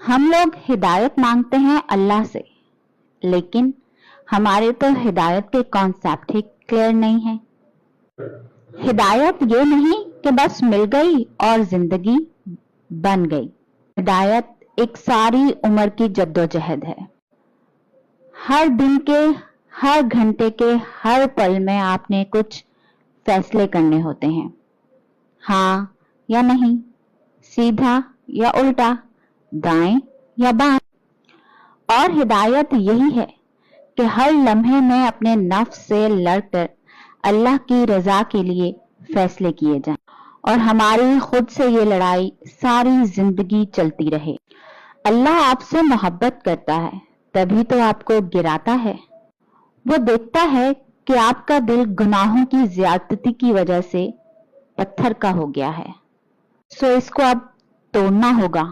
ہم لوگ ہدایت مانگتے ہیں اللہ سے، لیکن ہمارے تو ہدایت کے کانسیپٹ ہی کلیئر نہیں ہے۔ ہدایت یہ نہیں کہ بس مل گئی اور زندگی بن گئی۔ ہدایت ایک ساری عمر کی جدوجہد ہے۔ ہر دن کے، ہر گھنٹے کے، ہر پل میں آپ نے کچھ فیصلے کرنے ہوتے ہیں، ہاں یا نہیں، سیدھا یا الٹا، دائیں یا بائیں۔ اور ہدایت یہی ہے کہ ہر لمحے میں اپنے نفس سے لڑ کر اللہ کی رضا کے لیے فیصلے کیے جائیں، اور ہماری خود سے یہ لڑائی ساری زندگی چلتی رہے۔ اللہ آپ سے محبت کرتا ہے، تبھی تو آپ کو گراتا ہے۔ وہ دیکھتا ہے کہ آپ کا دل گناہوں کی زیادتی کی وجہ سے پتھر کا ہو گیا ہے، سو اس کو اب توڑنا ہوگا۔